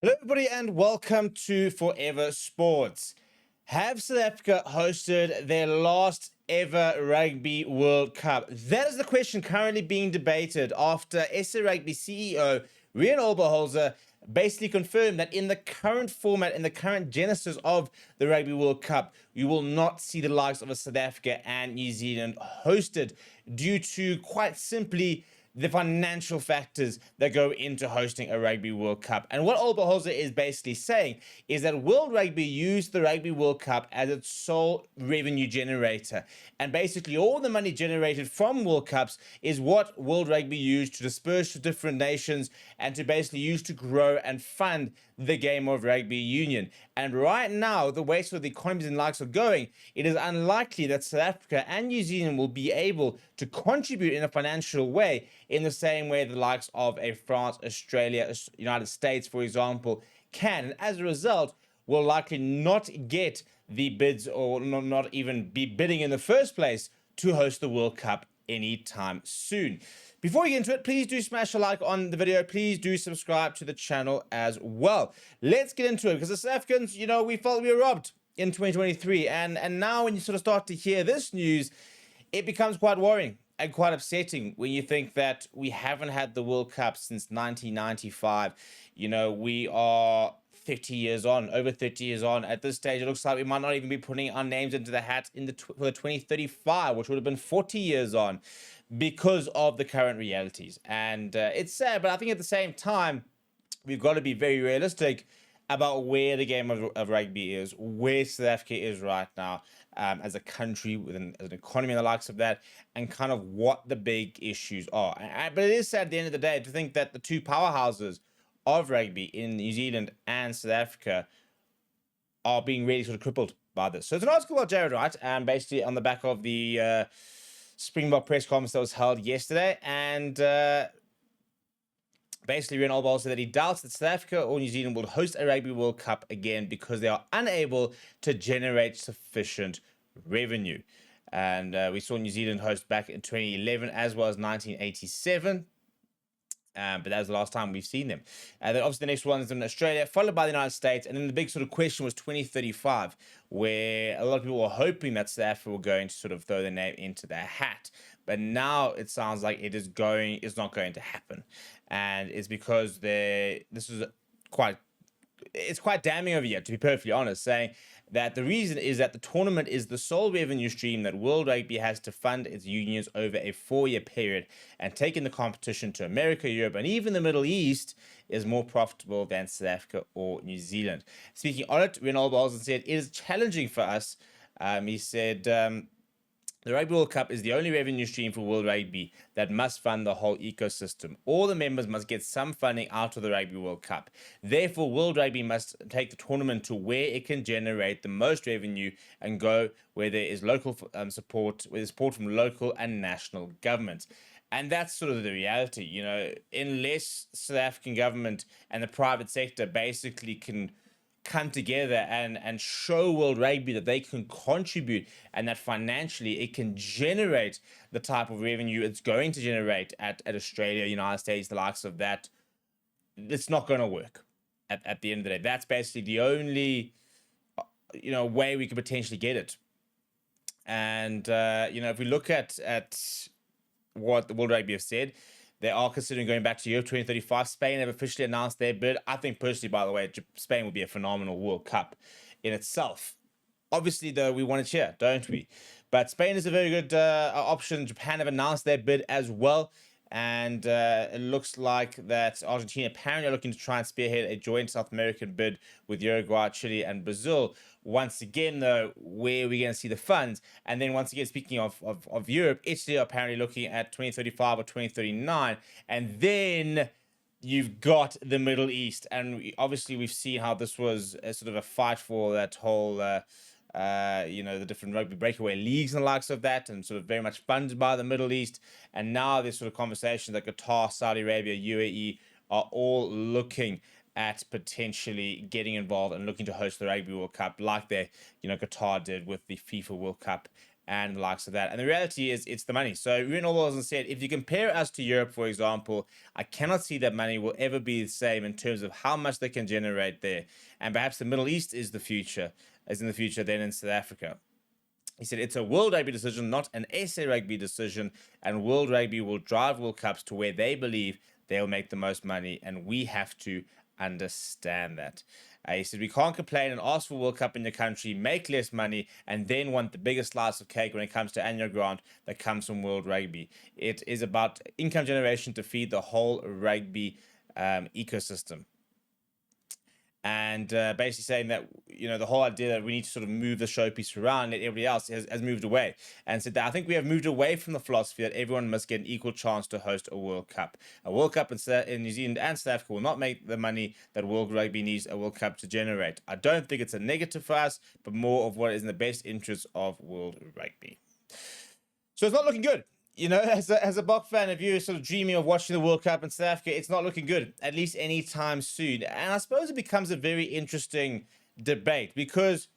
Hello, everybody, and welcome to Forever Sports. Have South Africa hosted their last ever Rugby World Cup? That is the question currently being debated after SA Rugby CEO Rian Oberholzer basically confirmed that in the current format, in the current genesis of the Rugby World Cup, you will not see the likes of a South Africa and New Zealand hosted due to quite simply the financial factors that go into hosting a Rugby World Cup. And what Oberholzer is basically saying is that World Rugby used the Rugby World Cup as its sole revenue generator. And basically all the money generated from World Cups is what World Rugby used to disperse to different nations and to basically use to grow and fund the game of rugby union. And right now, the way sort of the economies and likes are going, it is unlikely that South Africa and New Zealand will be able to contribute in a financial way in the same way the likes of a France, Australia, United States, for example, can. And as a result, will likely not get the bids or not even be bidding in the first place to host the World Cup anytime soon. Before we get into it, please do smash a like on the video. Please do subscribe to the channel as well. Let's get into it because the South Africans, we felt we were robbed in 2023. And now when you sort of start to hear this news, it becomes quite worrying and quite upsetting when you think that we haven't had the World Cup since 1995. We are 30 years on, over 30 years on. At this stage, it looks like we might not even be putting our names into the hat for the 2035, which would have been 40 years on because of the current realities. And it's sad, but I think at the same time, we've got to be very realistic about where the game of rugby is, where South Africa is right now as a country, as an economy and the likes of that, and kind of what the big issues are. But it is sad at the end of the day to think that the two powerhouses of rugby in New Zealand and South Africa are being really sort of crippled by this. So it's an article about Jared Wright, basically on the back of the Springbok press conference that was held yesterday, and basically Rian Oberholzer said that he doubts that South Africa or New Zealand will host a Rugby World Cup again because they are unable to generate sufficient revenue. And we saw New Zealand host back in 2011 as well as 1987. But that was the last time we've seen them. Then obviously the next one is in Australia, followed by the United States. And then the big sort of question was 2035, where a lot of people were hoping that South Africa were going to sort of throw their name into their hat. But now it sounds like it's not going to happen. And it's because it's quite damning over here, to be perfectly honest, saying that the reason is that the tournament is the sole revenue stream that World Rugby has to fund its unions over a 4-year period, and taking the competition to America, Europe, and even the Middle East is more profitable than South Africa or New Zealand. Speaking on it, Rian Oberholzer said, "It is challenging for us." He said, "The Rugby World Cup is the only revenue stream for World Rugby that must fund the whole ecosystem. All the members must get some funding out of the Rugby World Cup. Therefore, World Rugby must take the tournament to where it can generate the most revenue and go where there is local support, where there's support from local and national governments." And that's sort of the reality, unless South African government and the private sector basically can come together and show World Rugby that they can contribute and that financially it can generate the type of revenue it's going to generate at Australia, United States, the likes of that, it's not going to work at the end of the day. That's basically the only way we could potentially get it. And if we look at what the World Rugby have said, they are considering going back to Europe 2035. Spain have officially announced their bid. I think personally, by the way, Spain would be a phenomenal World Cup in itself. Obviously, though, we want to cheer, don't we? But Spain is a very good option. Japan have announced their bid as well. And it looks like that Argentina apparently are looking to try and spearhead a joint South American bid with Uruguay, Chile, and Brazil. Once again, though, where are we going to see the funds? And then once again, speaking of Europe, Italy are apparently looking at 2035 or 2039. And then you've got the Middle East. And obviously, we've seen how this was a sort of a fight for that whole the different rugby breakaway leagues and the likes of that, and sort of very much funded by the Middle East. And now there's sort of conversations that Qatar, Saudi Arabia, UAE are all looking at potentially getting involved and looking to host the Rugby World Cup like Qatar did with the FIFA World Cup and the likes of that. And the reality is, it's the money. So Rian Oberholzer said, if you compare us to Europe, for example, I cannot see that money will ever be the same in terms of how much they can generate there. And perhaps the Middle East is the future, as in the future, then in South Africa. He said it's a World Rugby decision, not an SA Rugby decision, and World Rugby will drive World Cups to where they believe they'll make the most money, and we have to understand that. He said we can't complain and ask for World Cup in your country, make less money, and then want the biggest slice of cake when it comes to annual grant that comes from World Rugby. It is about income generation to feed the whole rugby ecosystem. And basically saying that, the whole idea that we need to sort of move the showpiece around and everybody else has moved away, and said that I think we have moved away from the philosophy that everyone must get an equal chance to host a World Cup. A World Cup in New Zealand and South Africa will not make the money that World Rugby needs a World Cup to generate. I don't think it's a negative for us, but more of what is in the best interest of World Rugby. So it's not looking good. As a Bok fan, if you're sort of dreaming of watching the World Cup in South Africa, it's not looking good, at least anytime soon. And I suppose it becomes a very interesting debate, because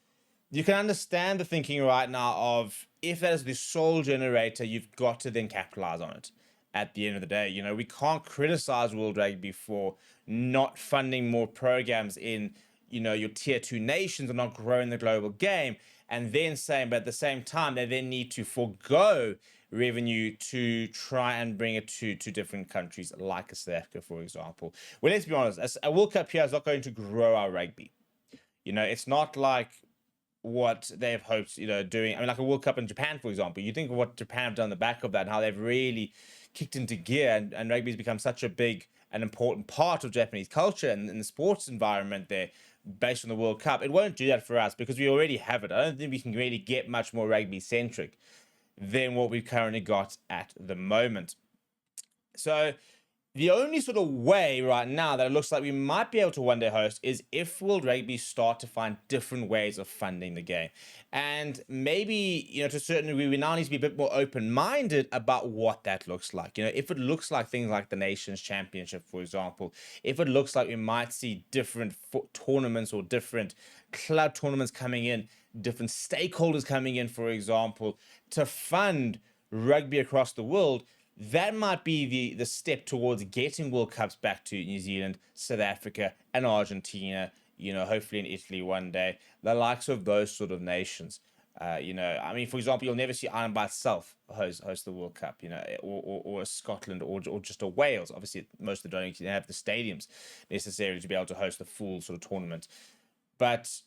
you can understand the thinking right now of, if that is the sole generator, you've got to then capitalize on it at the end of the day. We can't criticize World Rugby for not funding more programs in, your tier 2 nations and not growing the global game, and then saying, but at the same time, they then need to forego revenue to try and bring it to different countries like South Africa, for example. Well, let's be honest, a World Cup here is not going to grow our rugby. It's not like what they've hoped, doing. I mean, like a World Cup in Japan, for example. You think of what Japan have done on the back of that, and how they've really kicked into gear, and rugby's become such a big and important part of Japanese culture and the sports environment there, based on the World Cup. It won't do that for us because we already have it. I don't think we can really get much more rugby-centric than what we've currently got at the moment. So the only sort of way right now that it looks like we might be able to one day host is if World Rugby start to find different ways of funding the game. And maybe, to a certain degree, we now need to be a bit more open-minded about what that looks like. If it looks like things like the Nations Championship, for example, if it looks like we might see different tournaments or different club tournaments coming in, different stakeholders coming in, for example, to fund rugby across the world, that might be the step towards getting World Cups back to New Zealand, South Africa, and Argentina, hopefully in Italy one day, the likes of those sort of nations. I mean, for example, you'll never see Ireland by itself host the World Cup, or Scotland, or just a Wales. Obviously, most of them don't actually have the stadiums necessarily to be able to host the full sort of tournament. But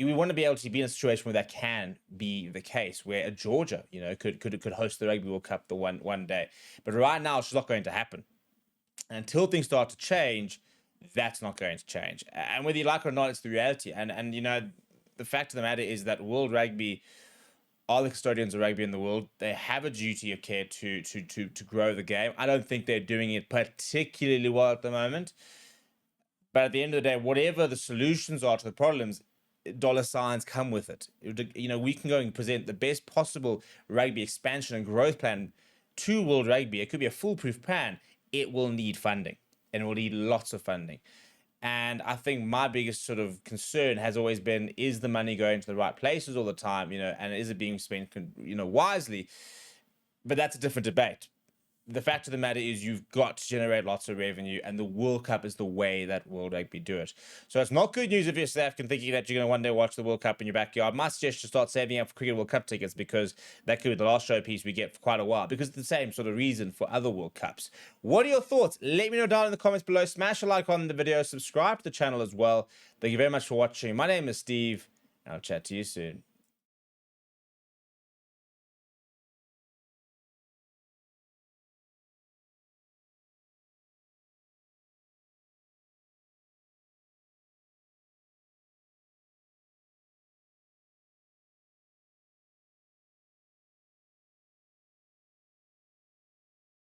we want to be able to be in a situation where that can be the case, where a Georgia, could host the Rugby World Cup the one day. But right now, it's just not going to happen. And until things start to change, that's not going to change. And whether you like it or not, it's the reality. And the fact of the matter is that World Rugby are the custodians of rugby in the world. They have a duty of care to grow the game. I don't think they're doing it particularly well at the moment. But at the end of the day, whatever the solutions are to the problems, dollar signs come with it. We can go and present the best possible rugby expansion and growth plan to World Rugby. It could be a foolproof plan. It will need funding, and it will need lots of funding. And I think my biggest sort of concern has always been, is the money going to the right places all the time, and is it being spent, wisely? But that's a different debate. The fact of the matter is, you've got to generate lots of revenue, and the World Cup is the way that World Rugby do it. So it's not good news if you're South African thinking that you're going to one day watch the World Cup in your backyard. My suggestion is start saving up for Cricket World Cup tickets, because that could be the last showpiece we get for quite a while, because it's the same sort of reason for other World Cups. What are your thoughts? Let me know down in the comments below. Smash a like on the video. Subscribe to the channel as well. Thank you very much for watching. My name is Steve, and I'll chat to you soon.